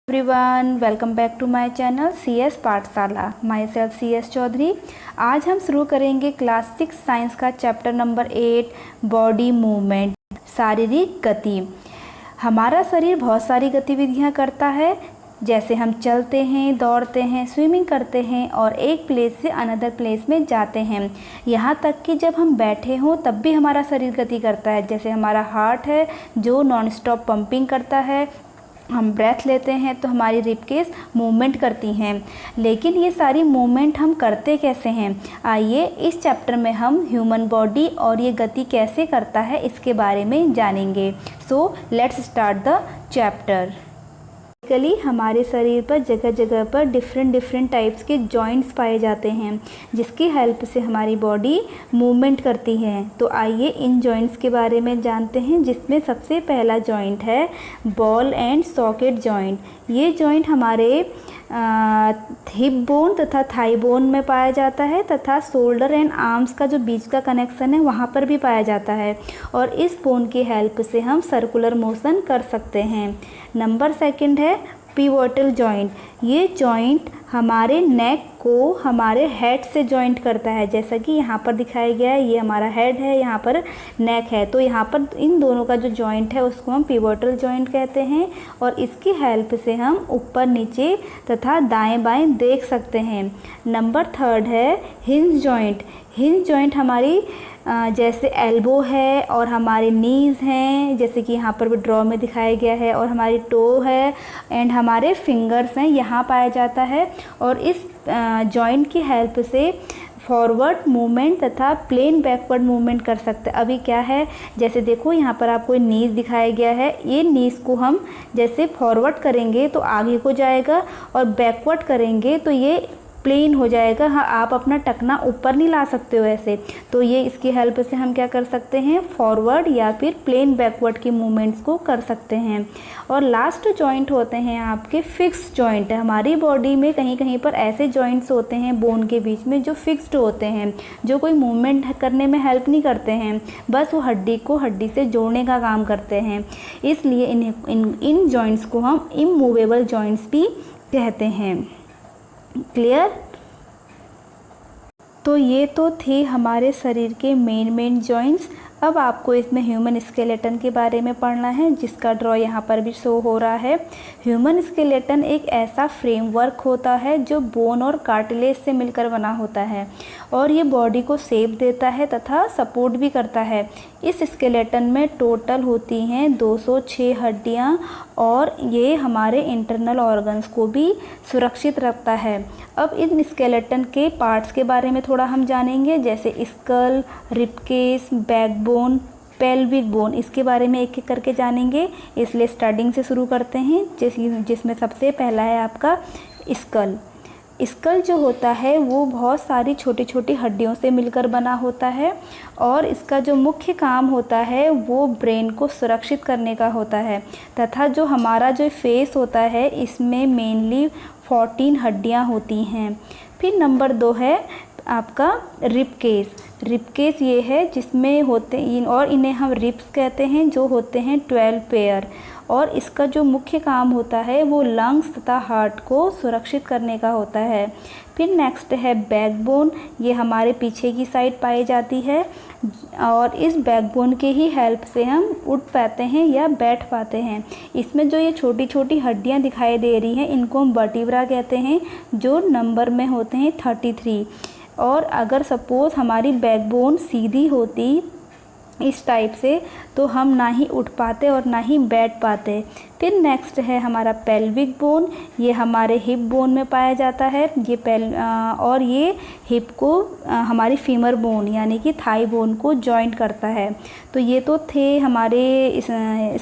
Everyone, welcome back to my channel CS Pathshala. Myself CS Chaudhary. आज हम शुरू करेंगे क्लास 6 साइंस का चैप्टर नंबर 8 बॉडी मूवमेंट, शारीरिक गति। हमारा शरीर बहुत सारी गतिविधियां करता है, जैसे हम चलते हैं, दौड़ते हैं, स्विमिंग करते हैं और एक प्लेस से अनदर प्लेस में जाते हैं। यहाँ तक कि जब हम बैठे हों तब भी हमारा शरीर गति करता है। जैसे हमारा हार्ट है जो नॉन स्टॉप पंपिंग करता है, हम ब्रेथ लेते हैं तो हमारी रिबकेज मूवमेंट करती हैं। लेकिन ये सारी मूवमेंट हम करते कैसे हैं? आइए इस चैप्टर में हम ह्यूमन बॉडी और ये गति कैसे करता है इसके बारे में जानेंगे। So let's start the chapter. Basically हमारे शरीर पर जगह जगह पर डिफरेंट टाइप्स के जॉइंट्स पाए जाते हैं, जिसकी हेल्प से हमारी बॉडी मूवमेंट करती है। तो आइए इन जॉइंट्स के बारे में जानते हैं, जिसमें सबसे पहला जॉइंट है बॉल एंड सॉकेट जॉइंट। ये जॉइंट हमारे हिप बोन तथा थाई बोन में पाया जाता है तथा शोल्डर एंड आर्म्स का जो बीच का कनेक्शन है वहाँ पर भी पाया जाता है, और इस बोन की हेल्प से हम सर्कुलर मोशन कर सकते हैं। नंबर सेकंड है पिवोटल जॉइंट। ये जॉइंट हमारे नेक को हमारे हेड से जॉइंट करता है, जैसा कि यहाँ पर दिखाया गया है। ये हमारा हेड है, यहाँ पर नेक है, तो यहाँ पर इन दोनों का जो जॉइंट है उसको हम पिवोटल जॉइंट कहते हैं, और इसकी हेल्प से हम ऊपर नीचे तथा दाएं बाएं देख सकते हैं। नंबर थर्ड है हिंज जॉइंट। हिंज जॉइंट हमारी जैसे एल्बो है और हमारी नीज़ हैं, जैसे कि यहाँ पर भी ड्रॉ में दिखाया गया है, और हमारी टो है एंड हमारे फिंगर्स हैं, यहाँ पाया जाता है। और इस जॉइंट की हेल्प से फॉरवर्ड मूवमेंट तथा प्लेन बैकवर्ड मूवमेंट कर सकते हैं। अभी क्या है, जैसे देखो यहाँ पर आपको नीज़ दिखाया गया है। ये नीज़ को हम जैसे फॉरवर्ड करेंगे तो आगे को जाएगा, और बैकवर्ड करेंगे तो ये प्लेन हो जाएगा। हाँ, आप अपना टखना ऊपर नहीं ला सकते हो ऐसे, तो ये इसकी हेल्प से हम क्या कर सकते हैं, फॉरवर्ड या फिर प्लेन बैकवर्ड की मूवमेंट्स को कर सकते हैं। और लास्ट जॉइंट होते हैं आपके फिक्स जॉइंट। हमारी बॉडी में कहीं कहीं पर ऐसे जॉइंट्स होते हैं बोन के बीच में जो फिक्स्ड होते हैं, जो कोई मूवमेंट करने में हेल्प नहीं करते हैं, बस वो हड्डी को हड्डी से जोड़ने का काम करते हैं। इसलिए इन जॉइंट्स को हम इमूवेबल जॉइंट्स भी कहते हैं। क्लियर? तो ये तो थे हमारे शरीर के मेन जॉइंट्स। अब आपको इसमें ह्यूमन स्केलेटन के बारे में पढ़ना है, जिसका ड्रॉ यहाँ पर भी शो हो रहा है। ह्यूमन स्केलेटन एक ऐसा फ्रेमवर्क होता है जो बोन और कार्टिलेज से मिलकर बना होता है, और ये बॉडी को शेप देता है तथा सपोर्ट भी करता है। इस स्केलेटन में टोटल होती हैं 206 हड्डियाँ, और ये हमारे इंटरनल ऑर्गन्स को भी सुरक्षित रखता है। अब इन स्केलेटन के पार्ट्स के बारे में थोड़ा हम जानेंगे, जैसे skull, ribcage, backbone, pelvic bone. इसके बारे में एक एक करके जानेंगे, इसलिए स्टार्टिंग से शुरू करते हैं, जिसमें सबसे पहला है आपका स्कल। स्कल जो होता है वो बहुत सारी छोटी छोटी हड्डियों से मिलकर बना होता है, और इसका जो मुख्य काम होता है वो ब्रेन को सुरक्षित करने का होता है। तथा जो हमारा जो फेस होता है इसमें मेनली 14 हड्डियां होती हैं। फिर नंबर 2 है आपका रिबकेज। रिबकेज ये है जिसमें होते और इन्हें हम रिब्स कहते हैं, जो होते हैं 12 पेयर, और इसका जो मुख्य काम होता है वो लंग्स तथा हार्ट को सुरक्षित करने का होता है। फिर नेक्स्ट है बैकबोन। ये हमारे पीछे की साइड पाई जाती है, और इस बैकबोन के ही हेल्प से हम उठ पाते हैं या बैठ पाते हैं। इसमें जो ये छोटी छोटी हड्डियां दिखाई दे रही हैं इनको हम वर्टिब्रा कहते हैं, जो नंबर में होते हैं 33। और अगर सपोज़ हमारी बैकबोन सीधी होती इस टाइप से तो हम ना ही उठ पाते और ना ही बैठ पाते। फिर नेक्स्ट है हमारा पेल्विक बोन। ये हमारे हिप बोन में पाया जाता है। और ये हिप को हमारी फीमर बोन यानी कि थाई बोन को जॉइंट करता है। तो ये तो थे हमारे इस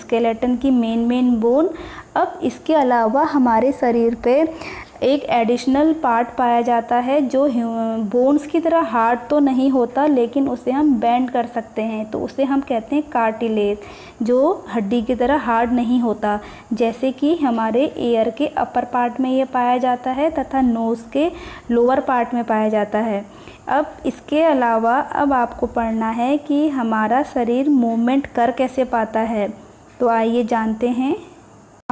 स्केलेटन की मेन बोन। अब इसके अलावा हमारे शरीर पे एक एडिशनल पार्ट पाया जाता है जो बोन्स की तरह हार्ड तो नहीं होता, लेकिन उसे हम बेंड कर सकते हैं, तो उसे हम कहते हैं कार्टिलेज, जो हड्डी की तरह हार्ड नहीं होता। जैसे कि हमारे ईयर के अपर पार्ट में ये पाया जाता है तथा नोज़ के लोअर पार्ट में पाया जाता है। अब इसके अलावा अब आपको पढ़ना है कि हमारा शरीर मूवमेंट कर कैसे पाता है, तो आइए जानते हैं।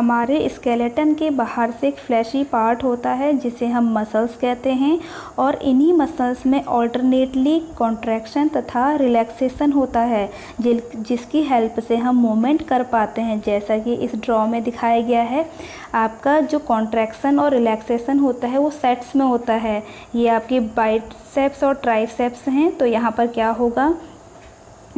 हमारे स्केलेटन के बाहर से एक फ्लैशी पार्ट होता है जिसे हम मसल्स कहते हैं, और इन्हीं मसल्स में ऑल्टरनेटली कॉन्ट्रैक्शन तथा रिलैक्सेशन होता है जिसकी हेल्प से हम मूवमेंट कर पाते हैं। जैसा कि इस ड्रॉ में दिखाया गया है, आपका जो कॉन्ट्रैक्शन और रिलैक्सेशन होता है वो सेट्स में होता है। ये आपके बाइसेप्स और ट्राइसेप्स हैं। तो यहाँ पर क्या होगा,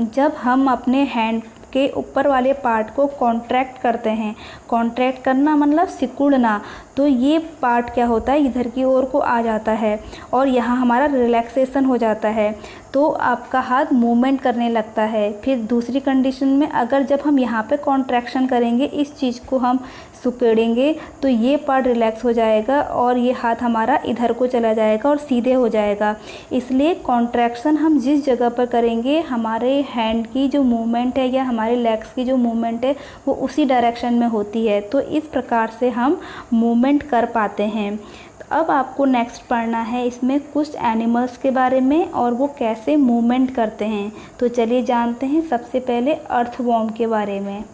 जब हम अपने हैंड के ऊपर वाले पार्ट को कॉन्ट्रैक्ट करते हैं, कॉन्ट्रैक्ट करना मतलब सिकुड़ना, तो ये पार्ट क्या होता है, इधर की ओर को आ जाता है और यहाँ हमारा रिलैक्सेशन हो जाता है, तो आपका हाथ मूवमेंट करने लगता है। फिर दूसरी कंडीशन में अगर जब हम यहाँ पे कॉन्ट्रैक्शन करेंगे, इस चीज़ को हम सिकुड़ेंगे, तो ये पार्ट रिलैक्स हो जाएगा और ये हाथ हमारा इधर को चला जाएगा और सीधे हो जाएगा। इसलिए कॉन्ट्रैक्शन हम जिस जगह पर करेंगे, हमारे हैंड की जो मूवमेंट है या हमारे लेग्स की जो मूवमेंट है वो उसी डायरेक्शन में होती है। तो इस प्रकार से हम मूवमेंट कर पाते हैं। अब आपको नेक्स्ट पढ़ना है इसमें कुछ एनिमल्स के बारे में और वो कैसे मूवमेंट करते हैं। तो चलिए जानते हैं सबसे पहले अर्थवॉर्म के बारे में।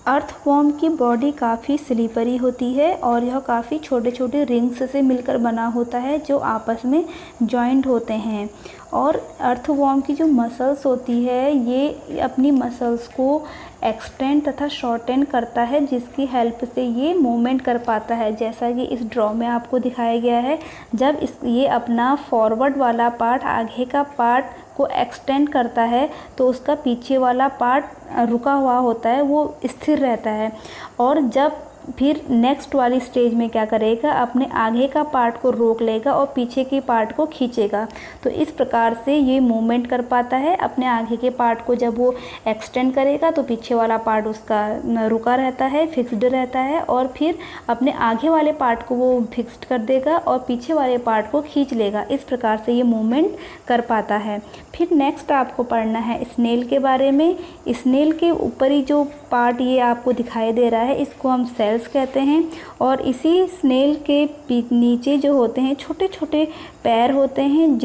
अर्थवॉर्म की बॉडी काफ़ी स्लीपरी होती है और यह काफ़ी छोटे छोटे रिंग्स से मिलकर बना होता है जो आपस में जॉइंट होते हैं। और अर्थवॉर्म की जो मसल्स होती है, ये अपनी मसल्स को एक्सटेंड तथा शॉर्टेन करता है जिसकी हेल्प से ये मूवमेंट कर पाता है। जैसा कि इस ड्रॉ में आपको दिखाया गया है, जब ये अपना फॉरवर्ड वाला पार्ट, आगे का पार्ट को एक्सटेंड करता है तो उसका पीछे वाला पार्ट रुका हुआ होता है, वो स्थिर रहता है। और जब फिर नेक्स्ट वाली स्टेज में क्या करेगा, अपने आगे का पार्ट को रोक लेगा और पीछे के पार्ट को खींचेगा। तो इस प्रकार से ये मूवमेंट कर पाता है। अपने आगे के पार्ट को जब वो एक्सटेंड करेगा तो पीछे वाला पार्ट उसका रुका रहता है, फिक्स्ड रहता है, और फिर अपने आगे वाले पार्ट को वो फिक्स्ड कर देगा और पीछे वाले पार्ट को खींच लेगा। इस प्रकार से ये मूवमेंट कर पाता है। फिर नेक्स्ट आपको पढ़ना है स्नेल के बारे में। स्नेल के ऊपरी जो पार्ट ये आपको दिखाई दे रहा है, इसको हम सेल्स कहते हैं। और इसी स्नेल के नीचे जो होते हैं छोटे छोटे पैर होते हैं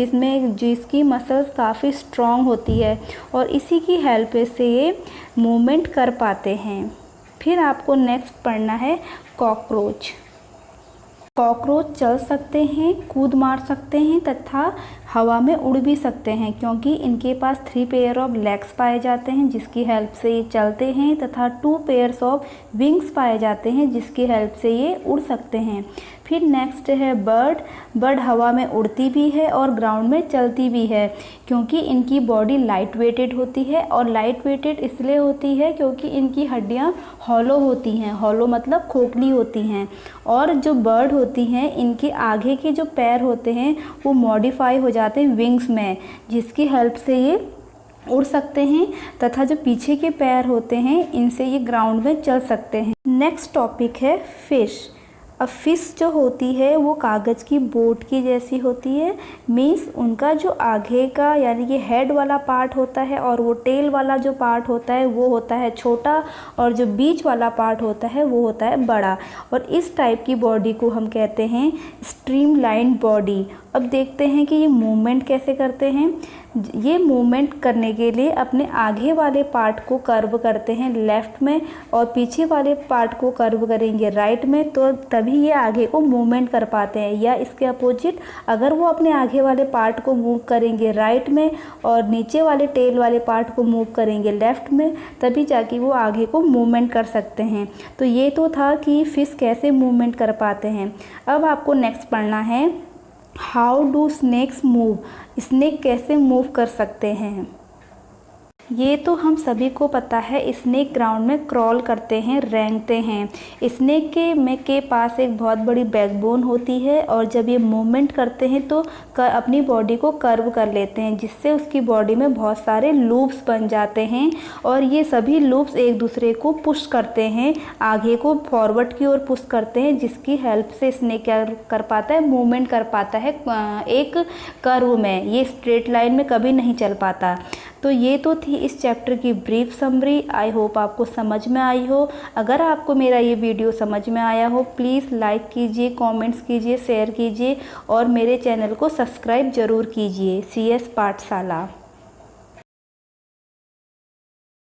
जिसकी मसल्स काफ़ी स्ट्रॉन्ग होती है और इसी की हेल्प से ये मूवमेंट कर पाते हैं। फिर आपको नेक्स्ट पढ़ना है कॉकरोच। कॉकरोच चल सकते हैं, कूद मार सकते हैं तथा हवा में उड़ भी सकते हैं, क्योंकि इनके पास 3 पेयर ऑफ लेग्स पाए जाते हैं जिसकी हेल्प से ये चलते हैं, तथा 2 पेयर्स ऑफ विंग्स पाए जाते हैं जिसकी हेल्प से ये उड़ सकते हैं। फिर नेक्स्ट है बर्ड हवा में उड़ती भी है और ग्राउंड में चलती भी है, क्योंकि इनकी बॉडी लाइट वेटेड होती है। और लाइट वेटेड इसलिए होती है क्योंकि इनकी हड्डियां हॉलो होती हैं, हॉलो मतलब खोखली होती हैं। और जो बर्ड होती हैं, इनके आगे के जो पैर होते हैं वो मॉडिफाई हो जाते हैं विंग्स में, जिसकी हेल्प से ये उड़ सकते हैं, तथा जो पीछे के पैर होते हैं इनसे ये ग्राउंड में चल सकते हैं। नेक्स्ट टॉपिक है फिश। अब फिश जो होती है वो कागज़ की बोट की जैसी होती है। मीन्स उनका जो आगे का यानी कि हेड वाला पार्ट होता है और वो टेल वाला जो पार्ट होता है वो होता है छोटा, और जो बीच वाला पार्ट होता है वो होता है बड़ा। और इस टाइप की बॉडी को हम कहते हैं स्ट्रीमलाइन बॉडी। अब देखते हैं कि ये मूवमेंट कैसे करते हैं। ये मूवमेंट करने के लिए अपने आगे वाले पार्ट को कर्व करते हैं लेफ़्ट में और पीछे वाले पार्ट को कर्व करेंगे राइट में, तो तभी ये आगे को मूवमेंट कर पाते हैं। या इसके अपोजिट, अगर वो अपने आगे वाले पार्ट को मूव करेंगे राइट में और नीचे वाले टेल वाले पार्ट को मूव करेंगे लेफ़्ट में, तभी जाके वो आगे को मूवमेंट कर सकते हैं। तो ये तो था कि फिश कैसे मूवमेंट कर पाते हैं। अब आपको नेक्स्ट पढ़ना है how do snakes move. Snake कैसे मूव कर सकते हैं। ये तो हम सभी को पता है, स्नेक ग्राउंड में क्रॉल करते हैं, रेंगते हैं। स्नेक के पास एक बहुत बड़ी बैकबोन होती है और जब ये मूवमेंट करते हैं तो अपनी बॉडी को कर्व कर लेते हैं, जिससे उसकी बॉडी में बहुत सारे लूप्स बन जाते हैं और ये सभी लूप्स एक दूसरे को पुश करते हैं, आगे को फॉरवर्ड की ओर पुश करते हैं, जिसकी हेल्प से स्नेक क्या कर पाता है, मूवमेंट कर पाता है एक कर्व में। ये स्ट्रेट लाइन में कभी नहीं चल पाता। तो ये तो थी इस चैप्टर की ब्रीफ समरी। आई होप आपको समझ में आई हो। अगर आपको मेरा ये वीडियो समझ में आया हो, प्लीज़ लाइक कीजिए, कमेंट्स कीजिए, शेयर कीजिए और मेरे चैनल को सब्सक्राइब ज़रूर कीजिए। CS पाठशाला।